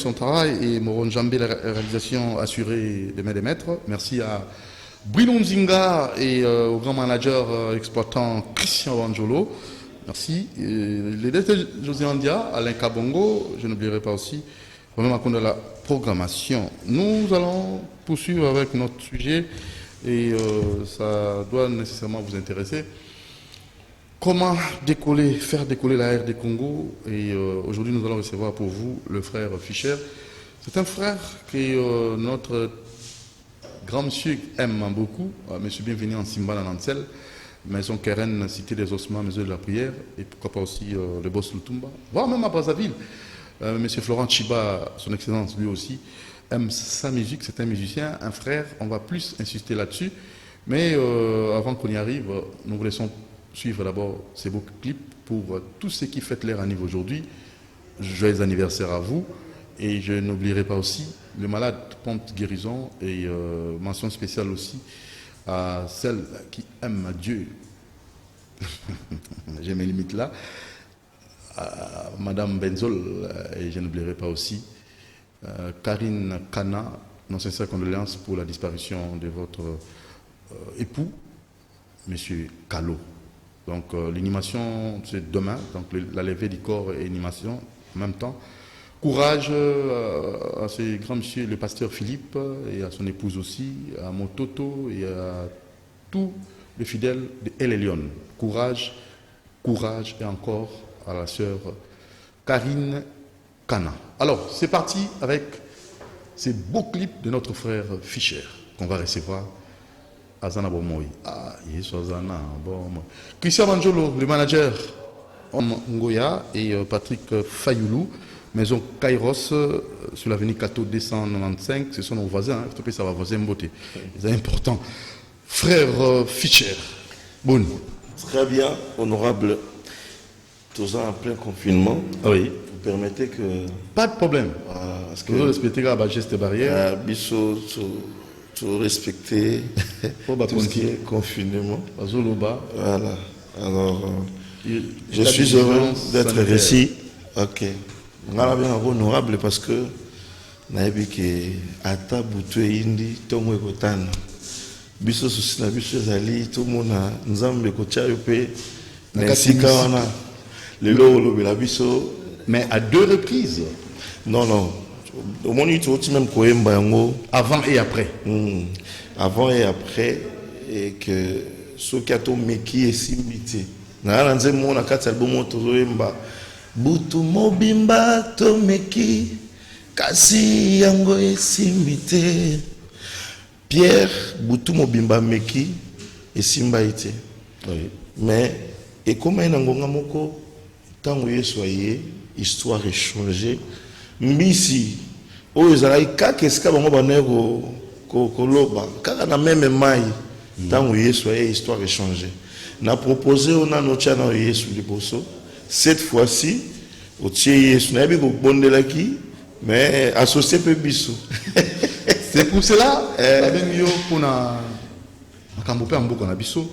son travail et Moron Jambé, la réalisation assurée des mains des maîtres. Merci à Bruno Nzinga et au grand manager exploitant Christian Wanjolo. Merci. Les directeurs José Andia, Alain Kabongo, je n'oublierai pas aussi, vraiment à de la programmation. Nous allons poursuivre avec notre sujet et ça doit nécessairement vous intéresser. Comment décoller, faire décoller la RD Congo. Et aujourd'hui, nous allons recevoir pour vous le frère Fischer. C'est un frère que notre grand monsieur aime beaucoup. Monsieur bienvenu en Simba, en Ansel, Maison Keren, Cité des Ossements, Maison de la Prière, et pourquoi pas aussi le Boss Lutumba, voire même à Brazzaville. Monsieur Florent Chiba, son excellence, lui aussi, aime sa musique. C'est un musicien, un frère. On va plus insister là-dessus. Mais avant qu'on y arrive, nous vous laissons suivre d'abord ces beaux clips pour tous ceux qui fêtent leur anniversaire aujourd'hui. Joyeux anniversaire à vous. Et je n'oublierai pas aussi le malade Ponte Guérison et mention spéciale aussi à celle qui aime Dieu. J'ai mes limites là. À Madame Benzol, et je n'oublierai pas aussi Karine Kana, nos sincères condoléances pour la disparition de votre époux, Monsieur Callot. Donc l'inhumation c'est demain, donc la levée du corps et l'inhumation en même temps. Courage à ces grands monsieur, le pasteur Philippe et à son épouse aussi, à Mototo et à tous les fidèles de El Elyon. Courage, courage et encore à la sœur Karine Kana. Alors c'est parti avec ces beaux clips de notre frère Fischer qu'on va recevoir. Azana Bomoy. Ah, Azana Bomoy. Christian Manjolo, le manager Ngoya et Patrick Fayoulou, maison Kairos sur l'avenue Cato 295. Ce sont nos voisins, hein. Ça va voisin beauté. C'est important. Frère Fischer. Bon. Très bien, honorable. Tous en plein confinement. Oui. Vous permettez que. Pas de problème. Parce que. Vous respectez la geste barrière. Bisso, tout respecter. Tout ce qui est confinement. Voilà. Alors, je suis heureux d'être ici. Ok. On a bien honorable parce que. Naïbi que ata butu indi tomo ekotana. Biso souci na biso zali tout le monde a nzambe kotia yope. Nesika wana. Mais à deux reprises. Non. Au moins, il faut même Koemba. Avant et après. Avant et après. Et que ce qui a tout meki est simité. Naranze mon akati album Tozoemba. Butu mobimba to meki. Kasi yango est simité. Pierre Butu mobimba meki et simbaïté. Oui. Mais et comment il a moko tant que soyez histoire est changée misi o ezala ka qu'est-ce que bango banero koloba kaka na même mai tant que soyez histoire est changée na proposé on a notre channel Yesu liboso cette fois-ci au tie Yesu na bi ko bondelaki mais associé peu biso c'est pour cela la même yo kuna makambo pe amboka na biso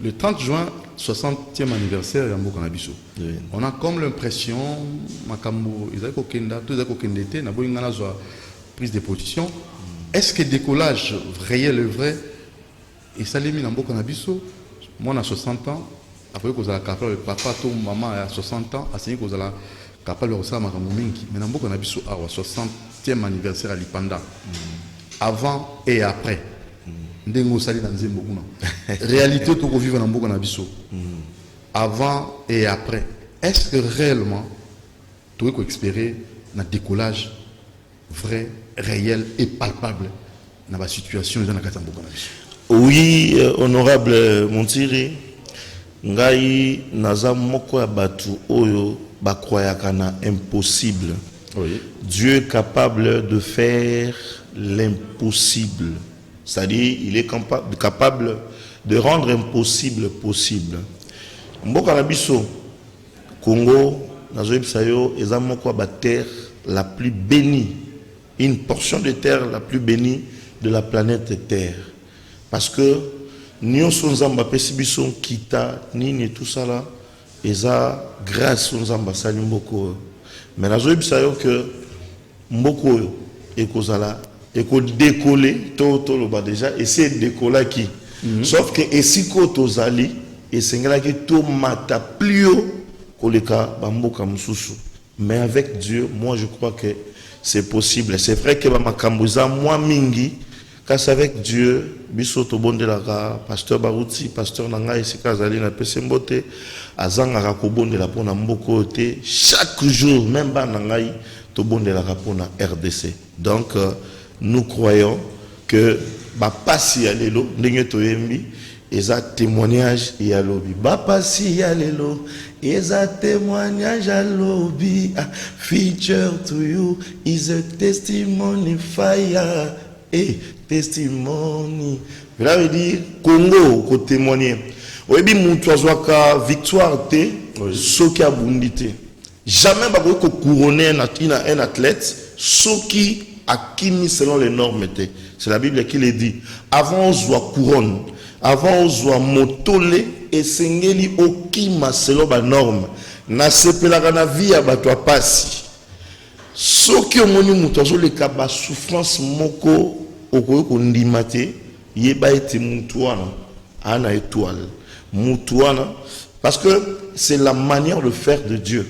le 30 juin 60e anniversaire de Mboka Nabiso. On a comme l'impression makambo izako kenda tout izako kendete na boyinga na zo prise de position. Est-ce que décollage réel et vrai et ça les mis na Mboka Nabiso moi à 60 ans après que ça capable papa tout maman à 60 ans assigné que ça capable de ça makambo mingi mais na Mboka Nabiso à 60e anniversaire à Lipanda. Avant et après. Réalité tout vivre dans Mboka Nabiso. Avant et après. Est-ce que réellement tu as expérimenter un décollage vrai, réel et palpable dans la situation dans la Mboka Nabiso? Oui, honorable Montiri, ngai naza moko ya batu oyo bakroyaka na impossible. Oui. Dieu est capable de faire l'impossible. C'est-à-dire, il est capable de rendre impossible possible. Mboka na biso, Congo, nazoyebsayo, ezamoko ba terre la plus bénie, une portion de terre la plus bénie de la planète Terre. Parce que nous sommes pesi biso kita nini tout ça là, eza grâce aux ambassades mboko. Mais nazoyebsayo que mboko et kozala et ko décoller to le bas déjà essayer de décoller qui sauf que et si ko tozali et sengela ki to mata plio koleka bamboka mususu mais avec Dieu moi je crois que c'est possible c'est vrai que ba makambuza moi mingi car avec Dieu biso to bondelaka pasteur Baruti pasteur nanga esika zali na pesembote azanga ko bondela pona mboko te chaque jour même ba nangai to bondelaka pona RDC donc nous croyons que ba pasi ya lelo ndenge to yembi eza témoignage ya lobi ba pasi ya lelo eza témoignage ya lobi feature to you is a testimony fire et testimony. Cela veut dire Congo ko témoigner. Oyebi mutu azwaka victoire te soki abundi te. Jamais ba ko couronner un athlète soki akimi selon les normes te. C'est la Bible qui le dit. Avant on soit couronne, avant on soit motole et sengeli okima selon ba norme. Na sepelaka na vie ya bato apasi. Soki omoni mutu azoleka ba souffrance moko okoyo kondimate yeba ete mutu wana ana étoile mutu wana parce que c'est la manière de faire de Dieu.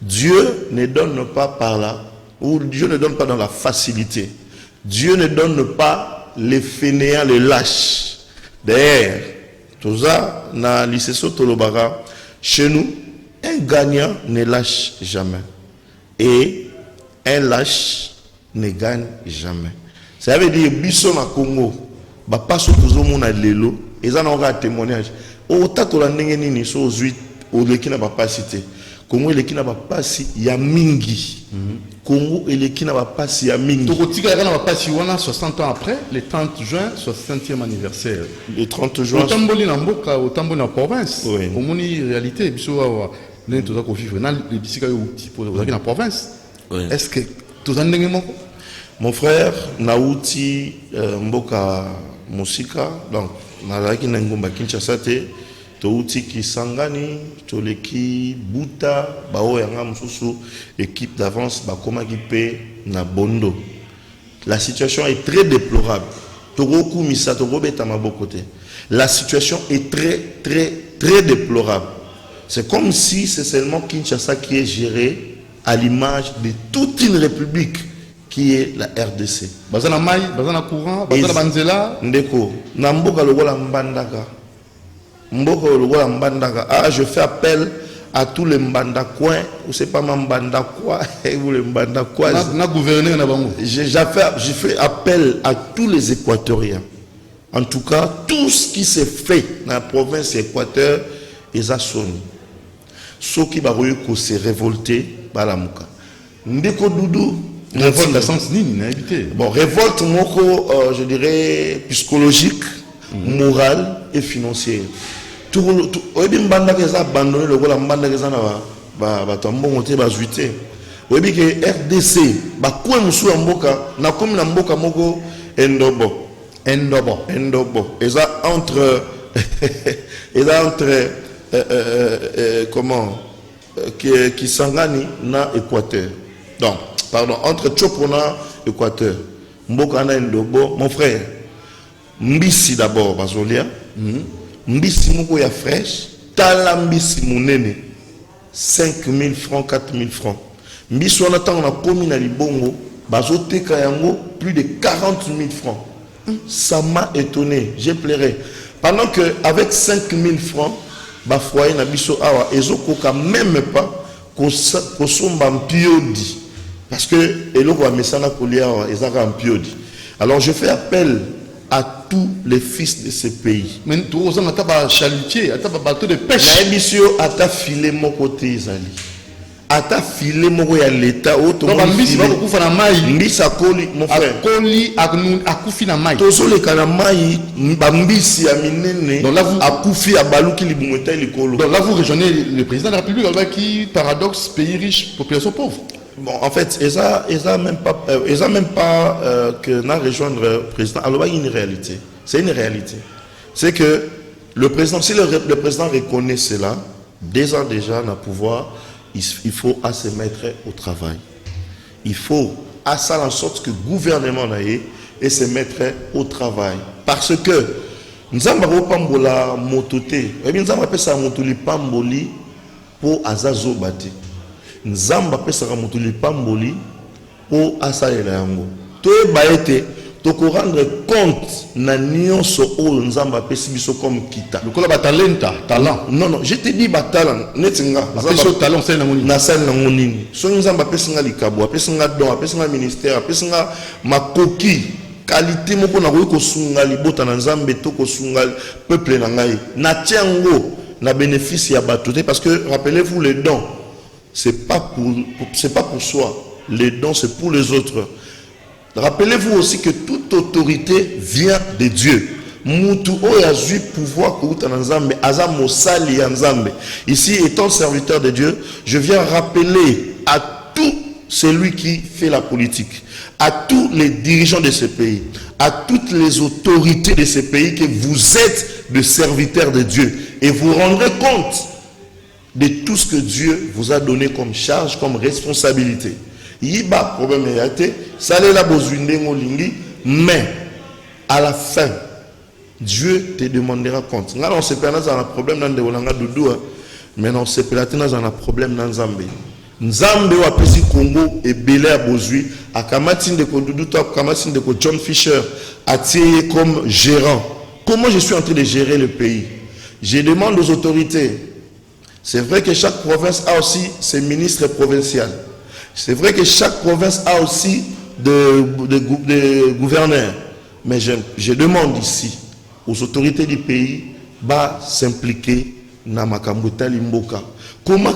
Dieu ne donne pas par là ou Dieu ne donne pas dans la facilité. Dieu ne donne pas les fainéants, les lâches. D'ailleurs, tout ça na lycée Tolobara chez nous un gagnant ne lâche jamais et un lâche ne gagne jamais. Ça veut dire biso na Congo ba paso tozomona lelo eza na nga témoignage o tatola ndenge nini so ozwi o lekina ba pasité Congo lekina ba pasi ya mingi Congo lekina ba pasi ya mingi tokotika kana ba pasi wana 60 ans après le 30 juin 60e anniversaire le 30 juin otamboli na mboka otamboli na province oui. Omoni réalité biso wa ndenge toza ko vivre na le bisika yo tipo ozaki na province oui. Est-ce que tozandenge moko. Mon frère Nauti Mboka Musika, donc Naraki Nangumba Kinshasa te, Touti Kisangani, Toleki Buta, Bao Yanga Mususu, équipe d'avance, Bakoma Gipe, Nabondo. La situation est très déplorable. Toroku Misa, Torobeta Mabokote. La situation est très déplorable. C'est comme si c'est seulement Kinshasa qui est géré à l'image de toute une république. Qui est la RDC. Bazana mai, bazana courant, bazana banzela. Ndeko, na mboka lokola mbandaka. Mboka lokola mbandaka. Ah, je fais appel à tous les mbandakouins, ou c'est pas ma mbandakwa, ou les mbandakwa. Na gouverneur na bango. Je fais appel à tous les Équatoriens. En tout cas, tout ce qui s'est fait dans la province Équateur, ils ont sonné. Ceux qui ont se révolté, balamuka. Ndeko Doudou. Révolte à sens nini na évité. Bon, révolte moko, je dirais psychologique, morale et financière. Tout oyebi mbanda ke za abandonné le gola mbanda ke za na ba tambongo te ba zuité. Oyebi ke RDC ba kwa musu mboka na komi na mboka moko endobo. Eza entre comment qui sangani na Équateur. Donc pardon, entre Tchopona et Équateur. Mboka na Ndobo, mon frère. Mbisi d'abord, Bazolia. Mbisi moko ya fraîche. Tala mbisi munene. 5 000 francs, 4 000 francs. Mbisi on attend, on a commis na libongo. Bazote kayango, plus de 40 000 francs. Ça m'a étonné, j'ai pleuré. Pendant que avec 5 000 francs, bafoye na biso awa, ezokoka même pas kosomba mpiodi. Parce que alors je fais appel à tous les fils de ce pays. Mais tu as chalutier, tu as bateau de pêche. Ata filé mon côté Isali. Ata filé mon ya l'état auto. Mbisa koli mon frère. Koli akufi na mai. Tozo le kana mai mbisi ya minene. Donc là vous akufi ya baluki libumeta likolo. Donc là vous rejoignez le président de la République qui paradoxe pays riche population pauvre. Bon, en fait, ils n'ont même pas que n'a rejoindre le président. Alors, il y a une réalité. C'est une réalité. C'est que le président, si le président reconnaît cela, 2 ans déjà dans le pouvoir, il faut à se mettre au travail. Il faut à ça en sorte que le gouvernement n'aille et se mettre au travail. Parce que nous avons pambola mototé, et bien nous avons appelé ça motuli pamboli pour azazo bati. Nous avons appelé ça motuli pamboli pour asalela yango. To baete to rendre compte na nyonso o nous avons appelé biso comme kita. Le kola talent. Non, je te dis talent. Netinga. Appelé talent c'est na moni. Na sel na monini. So nous avons appelé ça likabo, appelé ça don, appelé ça ministère, appelé ça makoki. Qualité moko na ko sunga libota na nzambe to ko sunga peuple na ngai na tiango na bénéfice ya batoté parce que rappelez-vous les dons c'est pas pour soi, les dons c'est pour les autres. Rappelez-vous aussi que toute autorité vient de Dieu. Mutu o ya zui pouvoir ko uta na nzambe aza mosali ya nzambe. Ici étant serviteur de Dieu, je viens rappeler à tout celui qui fait la politique, à tous les dirigeants de ce pays, à toutes les autorités de ce pays que vous êtes des serviteurs de Dieu et vous rendrez compte de tout ce que Dieu vous a donné comme charge, comme responsabilité. Il y a problème, ça l'est la mais à la fin, Dieu te demandera compte. Là, on se perd dans un problème dans le doudou, mais on se perd dans un problème dans Zambie. Nzambe wa pesi Congo et belé à Bozui à Kamatin de Kodoudou Top Kamatin de John Fisher attiré comme gérant. Comment je suis en train de gérer le pays? Je demande aux autorités. C'est vrai que chaque province a aussi ses ministres provinciaux. C'est vrai que chaque province a aussi de gouverneurs. Mais je demande ici aux autorités du pays de s'impliquer dans makambo Limboka. Comment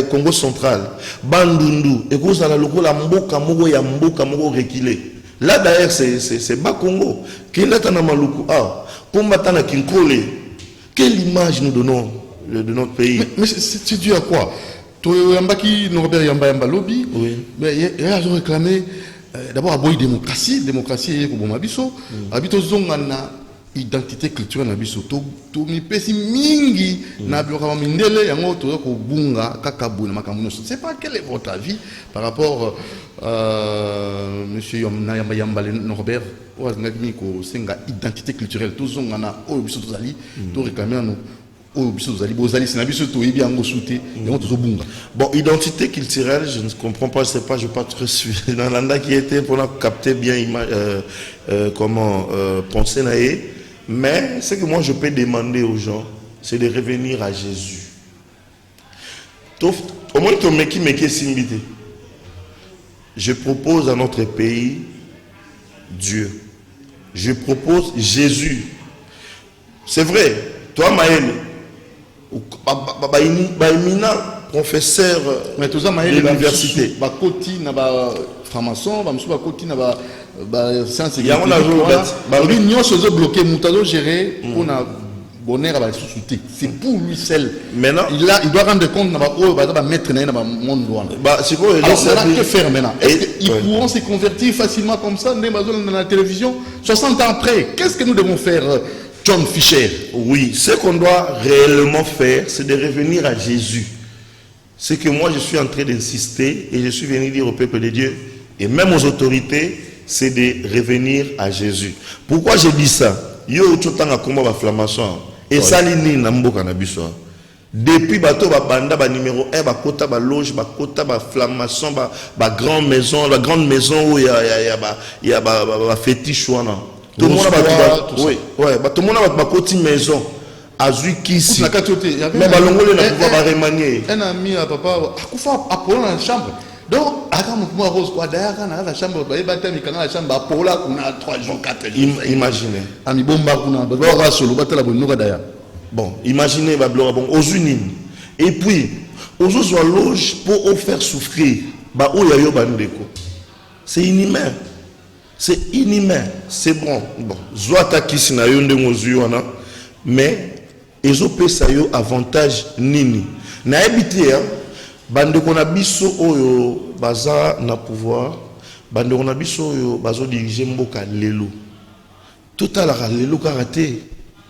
Congo central, Bandundu, et cause à la locola mboka mogo ya mboka mogo reculé. Là d'ailleurs c'est bas Congo. Qui n'a pas maluku ah, combattant à Kinkole. Quelle image nous donnons de notre pays? Mais c'est dû à quoi? Yambaki Norbert Yamba lobby. Oui. Mais ils ont réclamé d'abord à boy démocratie et pour Mabiso. Habito zongana identité culturelle na biso to mi pesi mingi na biokama mindele yango to ko bunga kakabu na makambo. C'est pas quel est votre avis par rapport monsieur Yamba Norbert o ngami ko senga identité culturelle to zongana o biso to zali to réclamer no o biso zali bozali c'est na biso to yebi yango souté yango to bunga. Bon, identité culturelle, je ne comprends pas, je sais pas, je pas trop suivre dans l'anda qui était pour capter bien comment penser naé. Mais ce que moi je peux demander aux gens, c'est de revenir à Jésus. Au moins, je propose à notre pays Dieu. Je propose Jésus. C'est vrai, toi Maël, professeur de l'université. Franc-maçon, sciences et bloqué, gérer pour bonheur à c'est pour lui seul. Maintenant, il doit rendre compte de mettre dans le monde. Que faire maintenant? Ils pourront se convertir facilement comme ça dans la télévision 60 ans après. Qu'est-ce que nous devons faire, John Fisher? Oui, ce qu'on doit réellement faire, c'est de revenir à Jésus. Ce que moi je suis en train d'insister et je suis venu dire au peuple de Dieu et même aux autorités, c'est de revenir à Jésus. Pourquoi je dis ça? Yo totanga komba ba flamation et salini na mboka na biso. Depuis bato ba banda ba numéro 1 ba kota ba loge ba kota ba flamation ba grande maison, la grande maison où il y a ba fétiche wana. Tout le monde ba oui, ouais, ba tout le monde ba koti maison. Azui kisi. Mais balongole na pouvoir ba remanier. Un ami à papa akufa apollo dans la chambre. Donc, moi rose quoi d'ailleurs dans la chambre, la chambre pour là on a 3 jours 4 jours. Imaginez. Ami bomba kuna ba solo batela bonnoka d'ailleurs. Bon, imaginez ba blora bon aux unis. Et puis aux autres loge pour faire souffrir ba oya yo bandeko. C'est inhumain. C'est inhumain. C'est bon. Bon, zwata kisi na yo ndengo zuwana mais ezopesa yo avantage nini. Na habité bande qu'on a biso oyo baza na pouvoir bande qu'on a biso oyo bazo diriger mboka lelo total la lelo karaté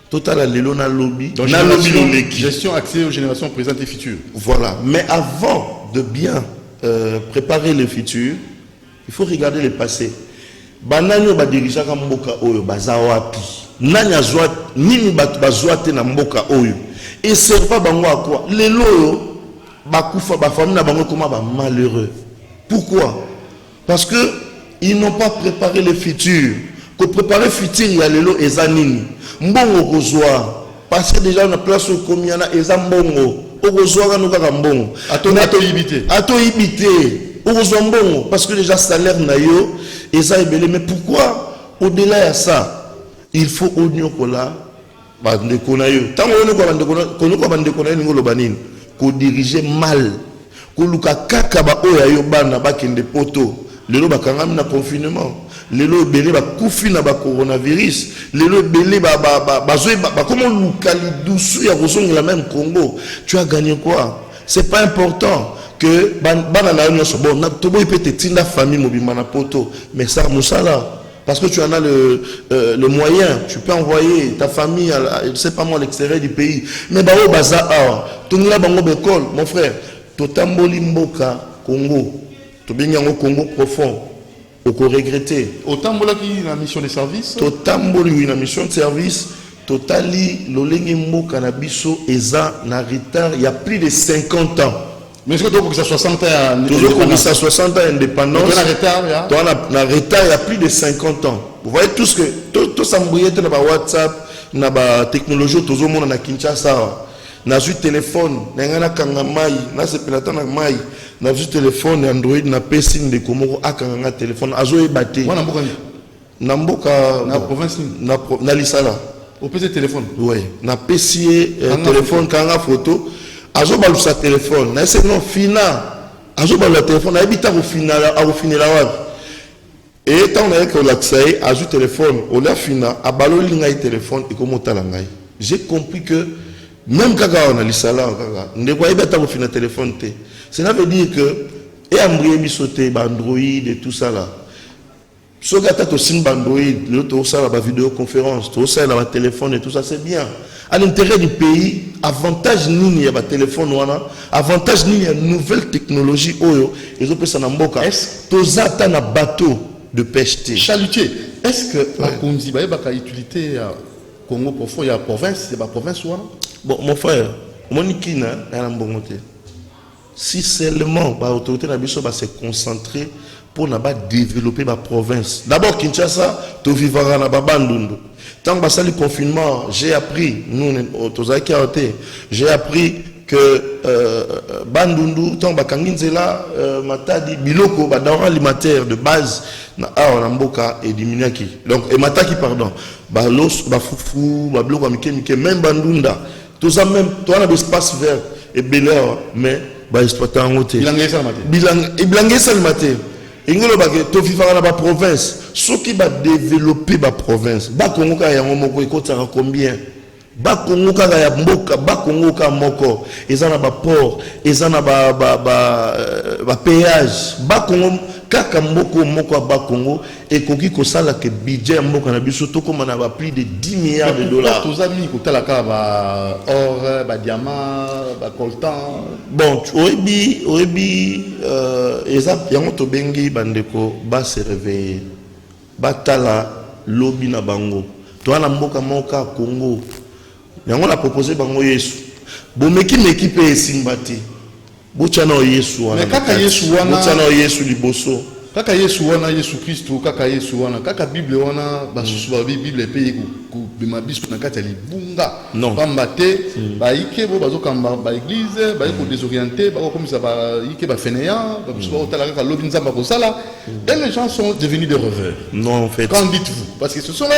total la lelo na lobby na lobby gestion accès aux générations présentes et futures. Voilà, mais avant de bien préparer le futur Il faut regarder le passé. Banani ba dirigaka mboka oyo baza wapi? Nani azwa nini batu bazwa te na mboka oyo? Et serva bango à quoi? Lelo oyo bakufa ba famille na bango comment ba malheureux. Pourquoi? Parce que ils n'ont pas préparé le futur. Pour préparer le futur, il y a lelo ezanini. Mbongo kozwa parce que déjà on a place au komiana ezambongo. Okozwa kanuka kambongo. Ato ibité. Parce que déjà salaire nayo et ça est belé. Mais pourquoi au-delà de ça il faut oignon kola bande konayo tant qu'on diriger mal ko luka kaka ba oya yo bana ba kende poto lelo bakangami na confinement lelo belé ba kufi na ba coronavirus lelo belé ba comment luka lidusu ya kozongela même Congo. Tu as gagné quoi? C'est pas important que bon peut te la famille mobimana poto mais ça musala parce que tu en as le moyen, tu peux envoyer ta famille je sais pas moi à l'extérieur du pays mais bao baza tonila bango bekol mon frère totamboli mboka Congo to benyango Congo profond oko regretter otambola ki na mission de service totamboli na mission de service totali lolengi mboka na biso eza na retard il y a plus de 50 ans. Mais est-ce que tu as 60 ans toujours comme ça 60 ans d'indépendance. Tu as retard il y a plus de 50 ans. Vous voyez tout ce que tout ça mouillé dans la WhatsApp, dans la technologie tout le monde na Kinshasa. Na ju téléphone, na kangamai, na sepelata na mai, na ju téléphone Android na PC de Komoro akanga téléphone azo ebate. Wana mboka ni. Na mboka na province na Lisala. Au PC téléphone. Oui, na PC téléphone kanga photo. Azo balu sa téléphone na c'est non fina azo balu la téléphone na ebita au final wapi et tant on a que l'accès azo téléphone on a fina abalo linga téléphone et comment ta langai. J'ai compris que même quand on a lisala kaka ne quoi ebita au final téléphone té cela veut dire que et ambrié bisoté Android et tout ça là so gata to sim Android l'autre ça la vidéoconférence tout ça la téléphone et tout ça c'est bien à l'intérieur du pays avantage nini ya ba téléphone wana avantage nini ya nouvelle technologie oyo ils ont pesa na mboka tozata na bateau de pêche chalutier est-ce que la konzi ba ba utilité ya Congo profond ya province ya ba province wana bon mon frère monikina ya mbongo te si seulement ba autorité na biso ba se concentrer pour na ba développer ba province d'abord Kinshasa to vivara na ba bandundu. Tant que le confinement, j'ai appris, nous, j'ai appris que Bandundu, tant que là, matadi biloko, badara alimentaire de base, na mboka et diminuaki. Donc, et mataki pardon, balos, bafoufou, babloko amike, même Bandunda, tout ça même, toi on a des espaces verts et beleur, mais bah exploitant en côté. Bilangé salmaté. Ingolo ba to vivara na ba province soki ba développer ba province ba Congo ka ya moko ekotaka combien ba Congo ka ya mboka ba Congo ka moko ezana ba port ezana ba péage ba Congo kaka moko ba Congo ekoki ko sala ke budget mboka na biso to koma na ba plus de 10 milliards de dollars tous amis ko tala ka ba or ba diamant ba coltan bon oyebi ezap yango to bengi bandeko ba se réveiller batala lobi na bango to ana mboka moka Congo yango la proposer bango Yesu bomeki équipe esimbati bochana Yesu wana mais kaka Yesu wana bochana Yesu liboso kaka Yesu wana Yesu Kristo kaka Yesu wana kaka Bible wana basusu ba Bible pe ku bima biso na kati ya libunga pamba te ba ike bo bazokamba ba église ba ko désorienter ba comme ça ba ike ba fainéant ba biso ba tala kaka lobi nzamba ko sala et les gens sont devenus des rêveurs. Non en fait. Qu'en dites-vous? Parce que ce sont là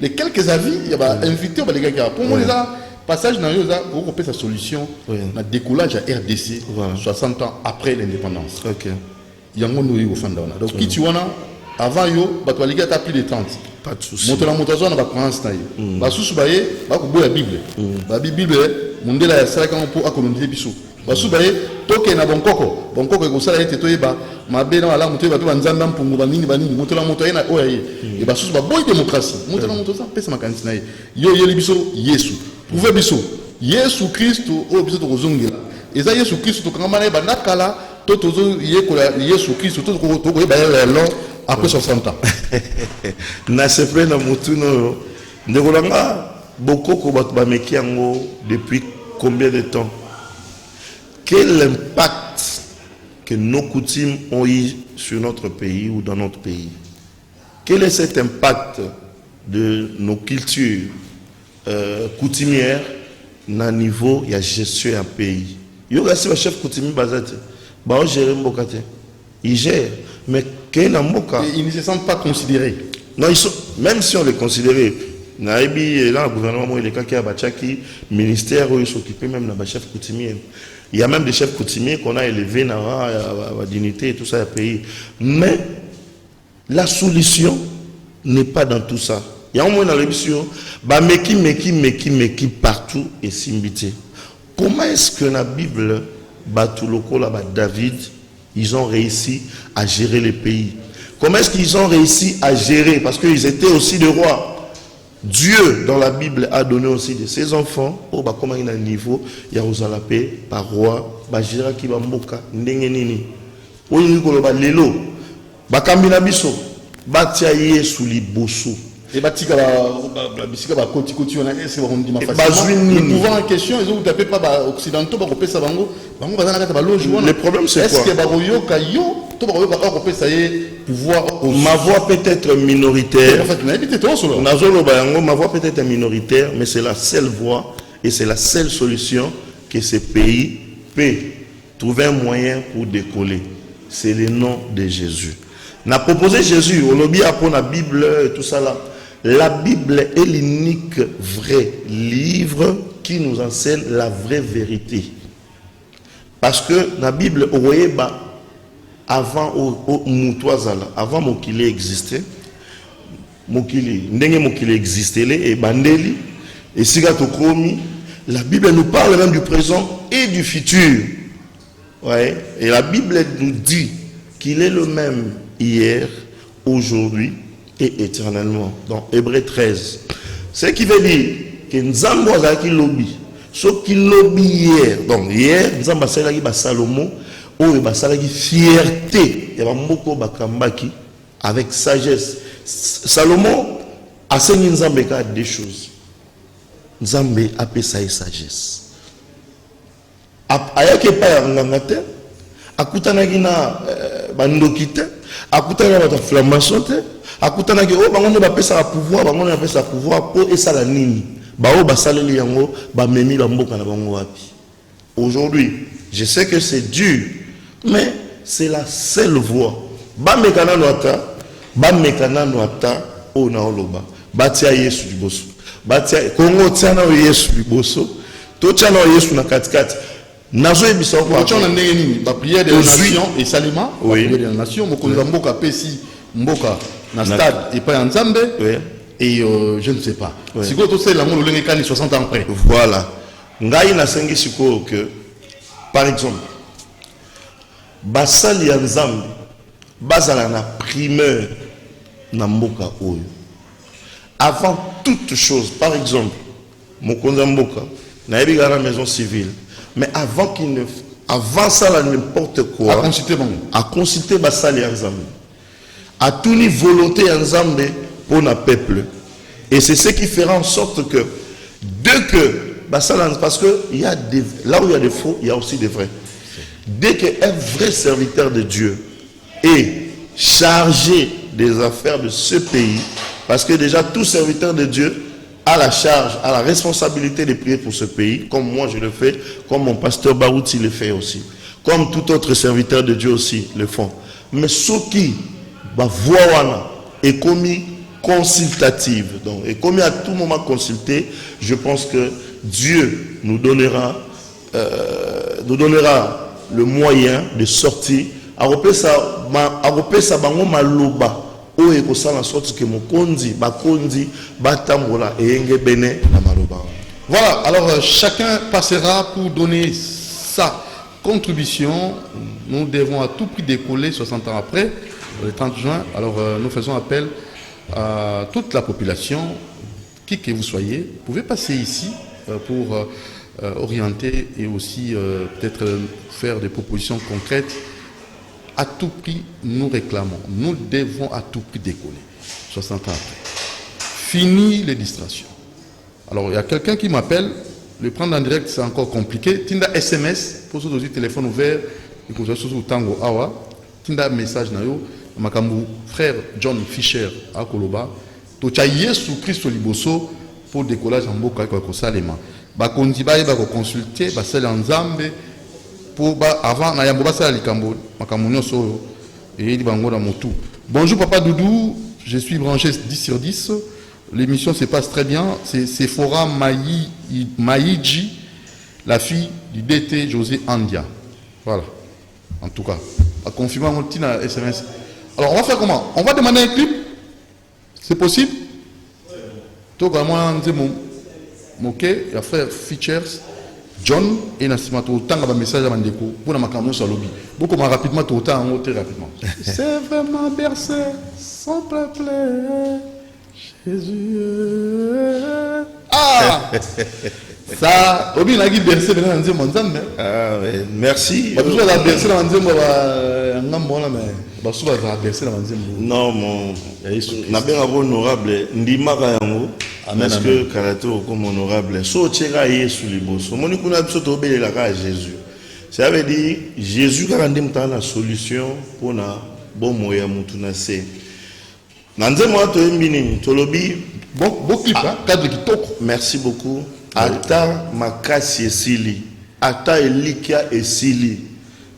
les quelques avis il y a ba invité ba les gars pour moi là passage dans yoza pour couper sa solution na décollage à RDC 60 ans après l'indépendance. OK. Yango nous au fanda wana. Donc kitiwana avant yo bato baliga ta plus de 30. Pas de souci. Moto na motazo na ba croyance na yo. Ba susu baye ba ko boya Bible. Ba Bible mundela ya sala kan pour akoloniser biso. Ba susu baye toke na bonkoko. Bonkoko ko sala ete toyeba mabe na wala moto ba to nzamba mpungu ba nini moto na moto ina oya ye. Et ba susu ba boy démocratie. Moto na moto ça pesa makanisi na ye. Yo yeli biso Yesu. Prouver biso Yesu Christo o biso to kozongela. Eza Yesu Christo to kangama na ba nakala tout Jésus Christ, tout après 60 ans. Na sepe na mutuno ndekolanga bokoko bato bameki yango depuis combien de temps? Quel impact que nos coutumes ont eu sur notre pays ou dans notre pays? Quel est cet impact de nos cultures coutumières na niveau ya gestion un pays? Yo gasi ba chef coutumier bazate ba o gérer mboka te. Ils gèrent, mais qu'est mboka? Ils ne se sentent pas considérés. Non, ils sont, même si on les considérait, Naïbi, là, le gouvernement, il est qui a bachaki, ministère où ils s'occupent même de chef coutumier. Il y a même des chefs coutumiers qu'on a élevés dans la dignité et tout ça, le pays. Mais la solution n'est pas dans tout ça. Il y a un moment dans l'émission, meki partout et simbité. Comment est-ce que la Bible, David, ils ont réussi à gérer les pays? Comment est-ce qu'ils ont réussi à gérer? Parce qu'ils étaient aussi des rois. Dieu, dans la Bible, a donné aussi de ses enfants, comment il y a un niveau, il y a aux paix, par roi, Bajira qui va mboka, ndengenini. Ou il y a lelo, Bakambina biso, Batiaye sous les bossous. Et Batika va côté on a essayé de dire ma facilement. Le pouvoir en question, ils ont tapé pas occidentaux, ba kopesa bango, bango bazana kata ba loge. Le problème c'est quoi? Est-ce que ba royoka yo, to ba royoka or kopesa ye pouvoir? Ma voix peut être minoritaire. En fait, on a habité toi solo. Ma voix peut être minoritaire, mais c'est la seule voix et c'est la seule solution que ce pays peut trouver un moyen pour décoller. C'est le nom de Jésus. On a proposé Jésus, on l'a dit pour la Bible et tout ça là. La Bible est l'unique vrai livre qui nous enseigne la vraie vérité. Parce que la Bible, avant avant Mokili existait, Mokili existait, et Bandeli, et Sigato Kromi, la Bible nous parle même du présent et du futur. Ouais. Et la Bible nous dit qu'il est le même hier, aujourd'hui et éternellement. Dans Hébreux 13. Ce qui veut dire que Nzambo a qui lobby. Ce qui lobby hier. Donc hier, Nzambo a dit Salomon, ou a dit fierté. Il y a beaucoup bakambaki avec sagesse. Salomon a saigné Nzambe des choses. Nzambe a appelé ça sagesse. Ayake pa ngangate, akutanaki na bandokite, akutanaki na flammation te. Akutanaki o bango ba pesa pouvoir, bango na pesa pouvoir pour et ça la nini. Ba o ba saleli yango ba memi ba mboka na bango wapi. Aujourd'hui, je sais que c'est dur, mais c'est la seule voie. Ba mekana no ata o na oloba. Batia Yesu liboso. Batia Kongo tiana o Yesu liboso. To tiana o Yesu na katikati. Nazo ebisa ko acha na ndenge nini ba prière des nations et salima oui. Prière des nations mokonzi mboka pesi mboka na stade et pas en Nzambe et je ne sais pas si quoi tout c'est la molo lengekani 60 ans après. Voilà, ngai na sengi siko que par exemple basali ya Nzambe bazala na primeur na mboka oyo avant toute chose. Par exemple mokonzi mboka na yebi gara maison civile. Mais avant ça, là, n'importe quoi, à consulter Basali Nzambe, à tout niveau volonté Nzambe pour le peuple. Et c'est ce qui fera en sorte que, dès que Basali, parce que là où il y a des faux, il y a aussi des vrais. Dès qu'un vrai serviteur de Dieu est chargé des affaires de ce pays, parce que déjà tout serviteur de Dieu à la charge, à la responsabilité de prier pour ce pays, comme moi je le fais, comme mon pasteur Barouti le fait aussi, comme tout autre serviteur de Dieu aussi le font. Mais ce qui va voir est commis consultative, donc est commis à tout moment consulté, je pense que Dieu nous donnera le moyen de sortir. O et ça en sorte que mon kondi batambola et enge bene na maloba. Voilà, alors chacun passera pour donner sa contribution. Nous devons à tout prix décoller 60 ans après, le 30 juin. Alors nous faisons appel à toute la population, qui que vous soyez, vous pouvez passer ici pour orienter et aussi peut-être faire des propositions concrètes à tout prix, nous réclamons, nous devons à tout prix décoller. 60 ans après. Fini les distractions. Alors, il y a quelqu'un qui m'appelle, le prendre en direct, c'est encore compliqué. Tinda SMS, pour ceux qui ont téléphone ouvert, et que vous avez sous Tango Awa, Tinda message na yo, makambu frère John Fisher à Koloba, to cha Yesu Christ liboso pour décollage en boka kwa kosalema. Ba kondiba ba ko consulter, ba sel en Nzambe pour ba avant na yambo ba sala likambo, makambu nyoso et di bango na motu. Bonjour papa Doudou, je suis branché 10 sur 10. L'émission se passe très bien. C'est Sephora Maïji, la fille du DT José Andia. Voilà. En tout cas, à confirmer mon petit SMS. Alors, on va faire comment? On va demander un clip. C'est possible? Donc, moi, je dis mon il y a fait features. John et Nassimato, autant de messages à Mandeko pour la macaron sur le lobby. Beaucoup moins rapidement, autant très rapidement. C'est vraiment bercé, sans peuple. Jésus. Ah! Ça, Obi n'a pas bercé dans le monde. Ah, merci. Non, mon. N'a bien honorable. Ndimaka yango. Parce que Karato comme honorable. So tchera Yesu liboso. Moni kuna biso to belela ka Jésus. Ça veut dire Jésus ka rende mta na solution pour na bon moya mutu na se. Nanze moi to mbini tolobi bon clip cadre kitoko. Merci beaucoup. Ata makasi esili. Ata elikia esili.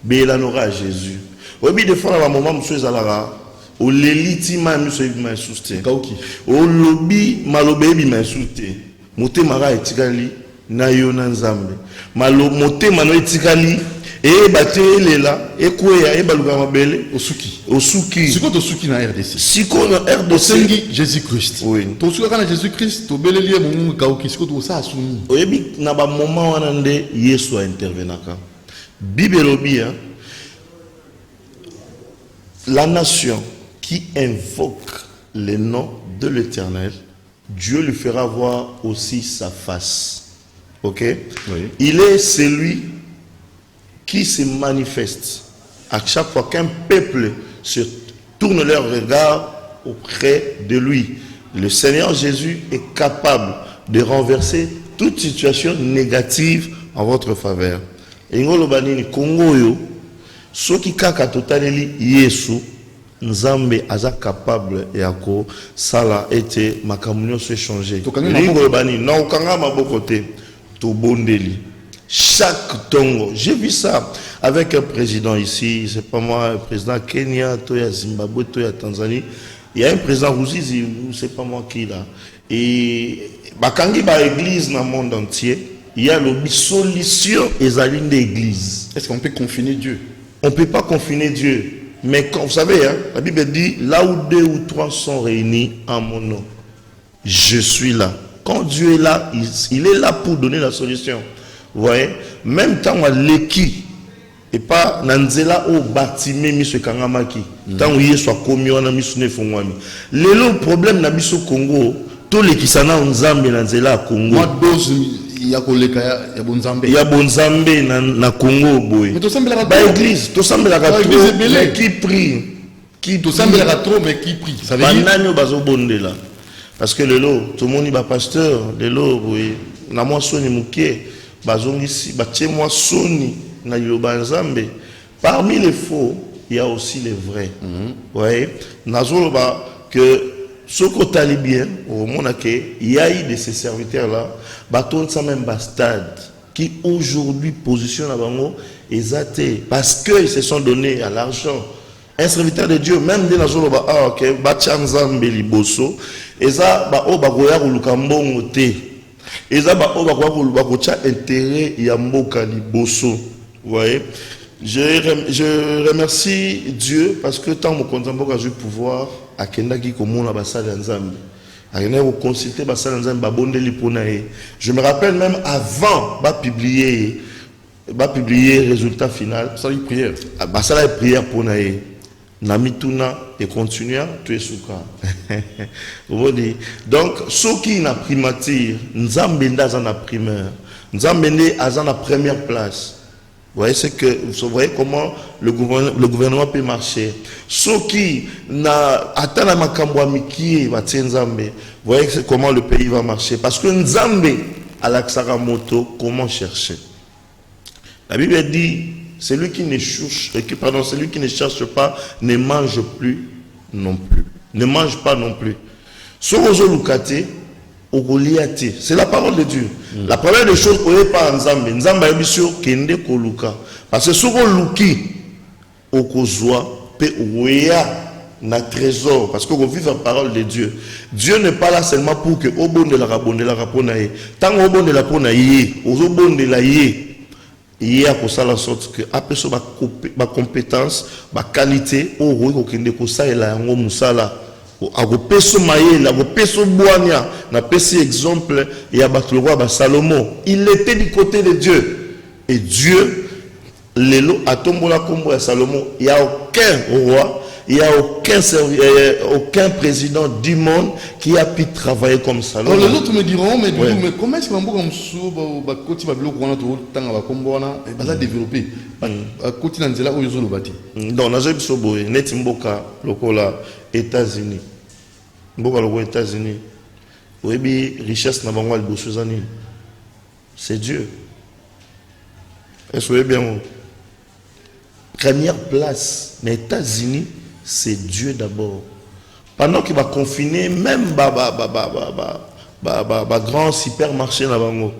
Bela nora Jésus. Obi de fois na moment monsieur zalara. O leliti ma miso ebi ma suste. Kauki. O lobi malobe ebi ma suste. Mote mara etikali na yo na Nzambe. Malo mote mano etikali e bate lela e kweya e baluka mabele Osuki. Osuki. Siko to suki na RDC. Siko na RDC Sengi Jésus Christ. Oui. To suka kana Jésus Christ to beleli mo kauki siko to sa asuni. Oyebi na ba moment wana nde Yesu a intervenaka. Bible lobi la nation qui invoque le nom de l'Éternel, Dieu lui fera voir aussi sa face. Ok? Oui. Il est celui qui se manifeste à chaque fois qu'un peuple se tourne leur regard auprès de lui. Le Seigneur Jésus est capable de renverser toute situation négative en votre faveur. Et ngolo banini Congo yo, ceux qui kaka totaleli Yesu, Nzambe aza capable ya ko sala ete makamunyo se changer. Ngolo banini na okanga maboko te to bondeli. Chaque tongo, j'ai vu ça avec un président ici, c'est pas moi, un président Kenya, Toya Zimbabwe, Toya Tanzanie. Il y a un président Rouzizi, c'est pas moi qui là. Et bakangi ba église dans le monde entier, il y a le solution et aline d'église. Est-ce qu'on peut confiner Dieu? On ne peut pas confiner Dieu. Mais quand vous savez, hein, la Bible dit, là où 2 ou 3 sont réunis en mon nom, je suis là. Quand Dieu est là, il est là pour donner la solution. Vous voyez, même tant on l'équi et pas nanzela au bâtiment monsieur Kangamaki. Tant où il soit commis on a mis son efongwami. Le problème na biso Congo, tous les qui s'en a Nzambe nanzela Congo. Moi dose il y a koleka ya bonzambe. Il y a bonzambe na Congo boy. Mais to semble la ba église, to semble la mais qui prie, qui to semble la trop mais qui prie. Ça veut dire banano bazo bondela. Parce que le lot, tout le monde va pasteur, le lot oui, na moi soni mukie. Parmi les faux, il y a aussi les vrais. Ouais. Que ce qu'on talibien, au monde il y a eu de ces serviteurs-là, même stade qui aujourd'hui positionnent à Bango et athées parce qu'ils se sont donnés à l'argent. Un serviteur de Dieu, même des nations, ok, Bachanzambe Liboso, et ça, Goya ou Lukambon te. Et ça, intérêt Yamboka Liboso. Vous voyez, je remercie Dieu parce que tant mon contemporain a eu pouvoir à Kendaki comme on a bassal Nzambe. À Kendaki consulter bassal Nzambe babonde liponae. Je me rappelle même avant de publier résultat final. Ça y prière. Bassal prière pour nae. Namituna et continue tu es souka. Donc ceux qui n'a primature, Nzambe nda za na primeur. Nzambe nda za na première place. Vous voyez comment le gouvernement peut marcher. Ceux qui n'a atteint la makambo amiki va Nzambe. Vous voyez comment le pays va marcher. Parce que Nzambe à la Moto, comment chercher? La Bible dit, celui qui ne cherche pas ne mange plus non plus. Ne mange pas non plus. C'est la parole de Dieu. La première des choses, on n'est pas en Nzambe. Nzambe est sûr qu'il est koluka. Parce que si on luki, on kozwa, pe ouya na trésor. Parce qu'on vit la parole de Dieu. Dieu n'est pas là seulement pour que au bon de la raponaye. Tant au bon de la ponaye, au bon de la yé, il y a pour ça la sorte que après ça, ma compétence, ma qualité, au roi qui ko ça et la ngo musala. Agopeso maïla, agopeso boania, na pesi exemple, il y a le roi Salomon. Il était du côté de Dieu. Et Dieu, l'élo, a tombé la combo à Salomon. Il n'y a aucun roi, il n'y a aucun président du monde qui a pu travailler comme Salomon. Alors les autres me diront, mais comment est-ce que comme ça, va développer donc, na jebi soboye, neti mboka lokola États-Unis. Mboka lokola États-Unis. Oyebi richesse na bango liboso zani. C'est Dieu. Est-ce que bien première place les États-Unis, c'est Dieu d'abord. Pendant qu'il va confiner même grand supermarché na bango.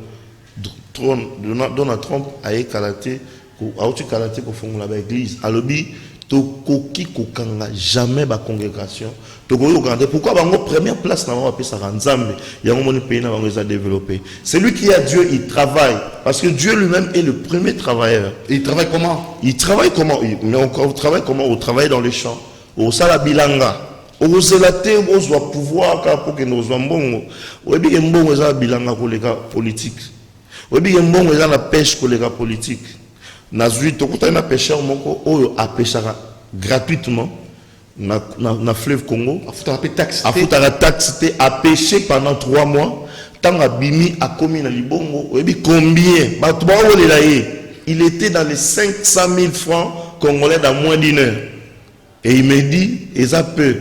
Donald Trump a écalaté pour fondre l'église. Alobi to koki kokanga jamais ba congrégation. To koki kokanga pourquoi bango première place na ba pesa Nzambe. Il y a un monde pays na bango les a développé. C'est lui qui a Dieu, il travaille parce que Dieu lui-même est le premier travailleur. Et il travaille comment? Il travaille comment? Mais encore travaille comment? Au travail dans les champs. Au sala bilanga. Au zelaté au doit pouvoir pour que nous soyons bons. Au bi mbongo za bilanga pour les gars politiques. Au bi mbongo za la pêche pour les gars politiques. Nazui tokota na pêcheur moko oyo a pêchera gratuitement na fleuve Congo. Afuta la taxe a pêché pendant 3 mois. Tant abimi a commis na libongo. Oyebi combien? Il était dans les 500 000 francs congolais dans moins d'1 heure. Et il me dit, et ça peut.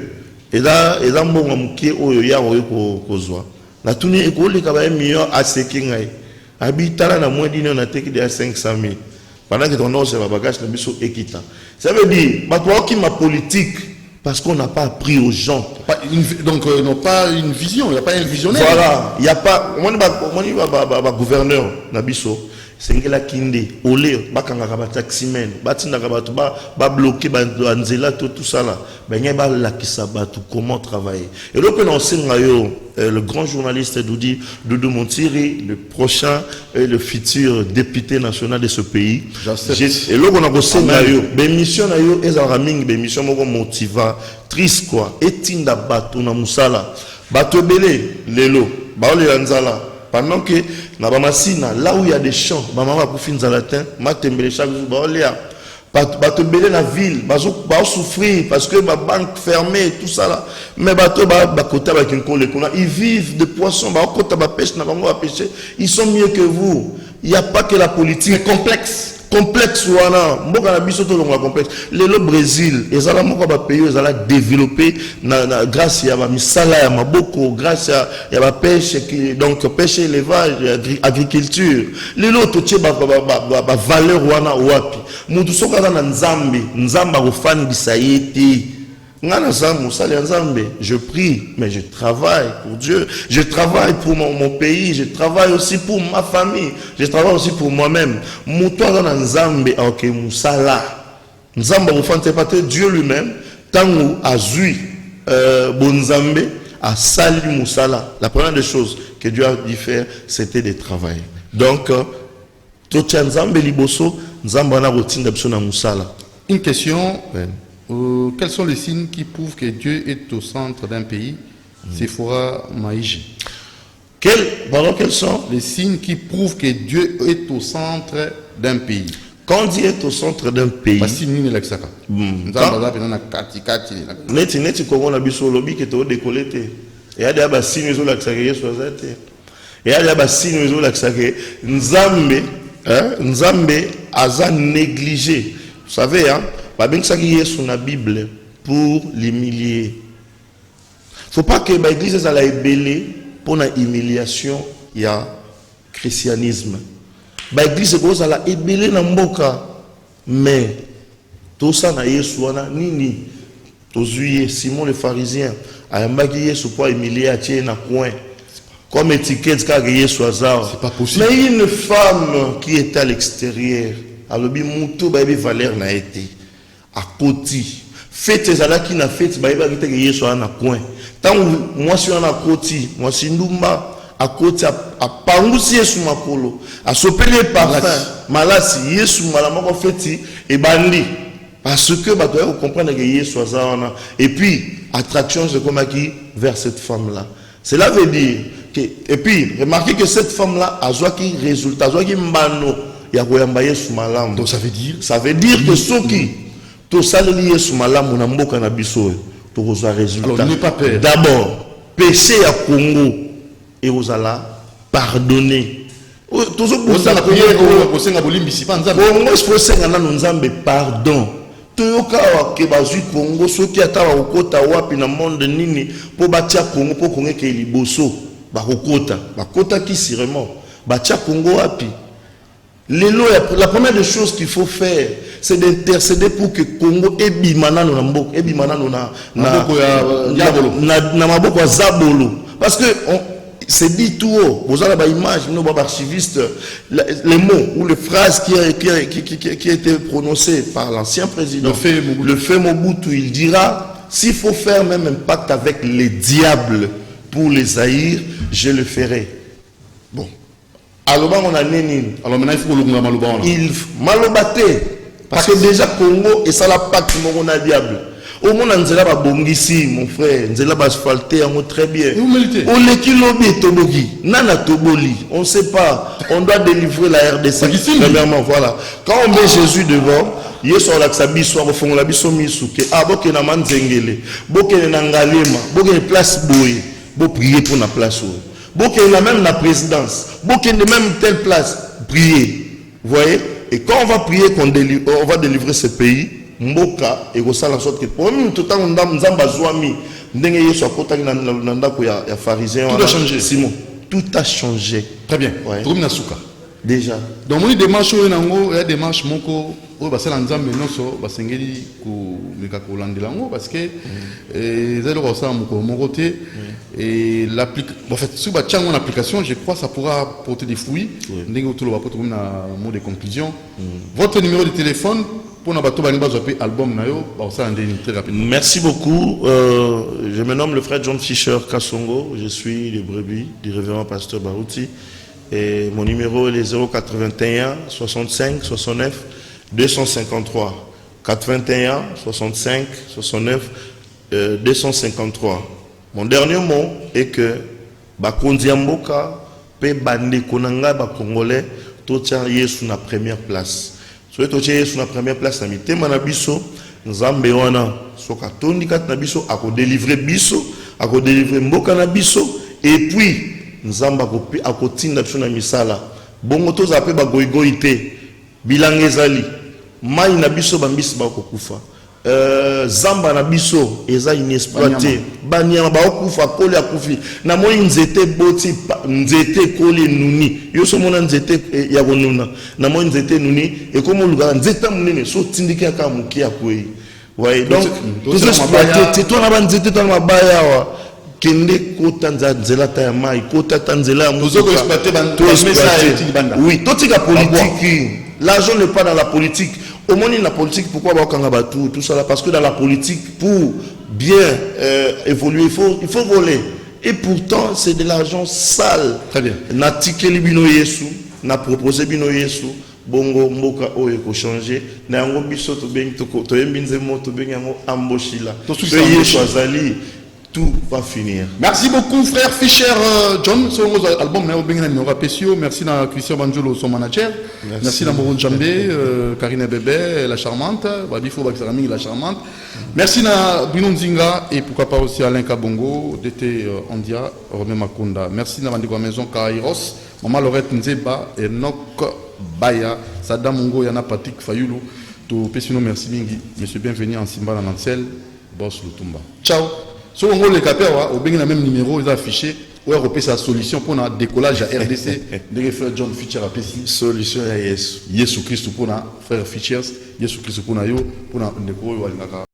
Et là, mbongo mukie oyo ya oyo kozwa. Na tuni ekole ka ba million a sekingai. Habitala na moins d'1 heure na teki de 500 000. Pendant que ton nom c'est ma bagage, le biso équita. Ça veut dire, toi qui ma politique, parce qu'on n'a pas appris aux gens. Donc, non pas une vision, il n'y a pas un visionnaire. Voilà, il n'y a pas. Moi, je gouverneur, Nabiso, Sengela Kinde, Olé, Bakanga taximen, Batina Rabatu, bloqué, Anzela, tout ça là. Ben, il y a la Kisabatu, comment travailler. Et donc, on enseigne le grand journaliste Doudou Montiri, le prochain et le futur député national de ce pays. Et là, on a enseigne ben mission nayo, ezaraming, ben mission motivatrice quoi. Etinda Batu na Musala, Batu Bele, Lelo, Baole Anzala. Pendant que na Bamasina, là où il y a des champs, maman pour finir latin, matembele chaque jour, Baolea. Bato belé la ville, bazo souffrir parce que ma banque fermée, tout ça là. Mais bato côté avec une colle, ils vivent de poissons, côté pêche, pêcher. Ils sont mieux que vous. Il n'y a pas que la politique. C'est complexe. Complexe wana mboka na biso to longa complexe le Brésil ezala moko ba pays ezala développer grâce ya ba misala ya maboko grâce ya ba pêche donc pêche élevage agriculture lelo to tche ba valeur wana wapi mutu soka na nzamba ko fandisa yete ngana zambo sali nzambe je prie mais je travaille pour Dieu, je travaille pour mon pays, je travaille aussi pour ma famille, je travaille aussi pour moi-même. Muto na nzambe OK musala nzamba ko fandisa pas Dieu lui-même tangu azui bonzambe a sali musala. La première des choses que Dieu a dit faire c'était de travailler. Donc to tcha nzambe liboso nzamba na rotinda biso na musala. Une question. Quels sont les signes qui prouvent que Dieu est au centre d'un pays? Sephora Maïji. Quels sont les signes qui prouvent que Dieu est au centre d'un pays? Quand Dieu est au centre d'un pays, neti Congo na biso lobi que to décolleté. Et il y a des signes zo la xaké soazate. Et il y a des signes zo la xaké nzambe aza négligé. Vous savez, hein, ça qui est sur la Bible pour l'humilier. Faut pas que l'église soit ébélée pour la humiliation, il y a christianisme. L'église est ébélée dans mboka, mais tout ça na Yesu wana nini. Tozuye Simon le pharisien a mbaki Yesu pour humilier à tirer na coin. Comme étiquette car Yesu azar. C'est pas possible. Mais une femme qui était à l'extérieur, alobi mutu ba bi valeur na été à côté. Fête ezala qui na fête ba ba ki Yesu na coin. Tant moi suis na côté, moi si ndumba à côté à pangusi Yesu makolo, à sopele parfum, malasi Yesu malama ko fête et bandi. Parce que bah doit comprendre que Yesu azana et puis attraction c'est comme qui vers cette femme là. Cela veut dire que et puis remarquez que cette femme là a joie qui résultat, joie qui mbano ya koyamba Yesu malam. Donc ça veut dire que ceux qui to saleli Yesu malam na mboka na biso to reçoit résultat. Alors n'aie pas peur. D'abord péché à Congo et aux Allah pardonner. Toujours pour ça la prière au senga bolimbisi pa nzambe. Congo il faut senga na nzambe pardon. Toyoka wa ke bazui Congo soki ata wa kokota wapi na monde nini po batia Congo po Congo ke liboso ba kokota qui sûrement batia Congo wapi. La première des choses qu'il faut faire, c'est d'intercéder pour que Congo ebimana na mboko, ebimana na maboko ya zabolo. Parce que c'est dit tout haut, vous avez une image, nous archivistes, les mots ou les phrases qui a été prononcées par l'ancien président, le fait Mobutu, il dira, s'il faut faire même un pacte avec les diables pour les haïr, je le ferai. Bon. Alors on a Nénine. Alors maintenant il faut que Maloba. Il malobate. Parce que déjà Congo et ça la pacte mon a diable. Au moins Nzela ba bongisi mon frère, Nzela ba asphalté très bien. On le kilobi tobogi, nana toboli, on sait pas, on doit délivrer la RDC. Premièrement voilà. Quand on met Jésus devant, Yesu alaksa biso afongola biso misuke, boke na manzengele, boke na ngalema, boke place boye, bo prier pour na place boye. Boke na même la présidence, boke na même telle place, prier. Vous voyez? Et quand on va prier on va délivrer ce pays, mboka et ça en sorte que pour nous tout temps nzamba zwami ndenge Yesu akotaki na ndako ya pharisien. Tout a changé. Simon, tout a changé. Très bien. Ouais. Déjà. Donc mon démarche il y a démarche moko o basala nzambe noso basengeli ku meka ko landela ngo parce que zelo ko sa mon côté et en fait si ba tchango en application je crois ça pourra porter des fruits ndenge tout le va porter na mot de conclusion. Votre numéro de téléphone pour na bato bani bazo album na yo ba ça ndeni très rapidement. Merci beaucoup. Je me nomme le frère John Fisher Kasongo, je suis le brebis du révérend pasteur Barouti. Et mon numéro est le 081 65 69 253. 81 65 69 253. Mon dernier mot est que Bakondi Mboka pe bande konanga ba congolais totia Yesu na première place. So totia Yesu na première place na mitema na biso nzambe wana soka tondi kat na biso ako délivrer biso, ako délivrer mboka na biso et puis nzamba kopi akotinda biso na misala bongo toza pe ba goigoité bilangezali mai na biso bambisi ba kokufa zamba na biso eza inexploité banyama ba kokufa koli akufi na moi nzete boti nzete koli nuni yo so mona nzete ya konuna na moi nzete nuni e comme luga nzete munene so tindiki aka muki akoi ouais donc tout exploité toi na ba nzete toi na mabaya wa kende kota nzela ta mai kota tanzela muzoko exploiter oui totika politique l'argent n'est pas dans la politique au moins la politique pourquoi ba kanga batu tout ça là parce que dans la politique pour bien évoluer il faut voler et pourtant c'est de l'argent sale. Très bien. Na tikeli bino Yesu na proposer bino Yesu bongo mboka oyo ko changer na yango biso to bengi to yembi nzemo to bengi yango amboshila to Yesu azali tout va finir. Merci beaucoup, frère Fischer John. Son album, merci à Christian Banjolo, son manager. Merci à Moron Djambé, Karine Bébé, la charmante. Wadifo Baksaraming, la charmante. Merci à Bruno Nzinga et pourquoi pas aussi Alain Kabongo, DT Andia, Romain Makunda. Merci à Mandiko Maison Kairos, Maman Lorette Nzeba, Enoch Baya, Sadam Mungo, Yana Patrick Fayoulou. Tout Pessino, merci Mingi. Monsieur, bienvenue en Simba, en Ansel, Boss Lutumba. Ciao. Sur le les capeurs, au bien le même numéro, ils ont affiché, où est repéré sa solution pour un décollage à RDC, de frère John Fischer à Pessi. Solution à Yesu. Yesu Christ pour un frère Fischer, Yesu Christ pour un yo, pour un décollage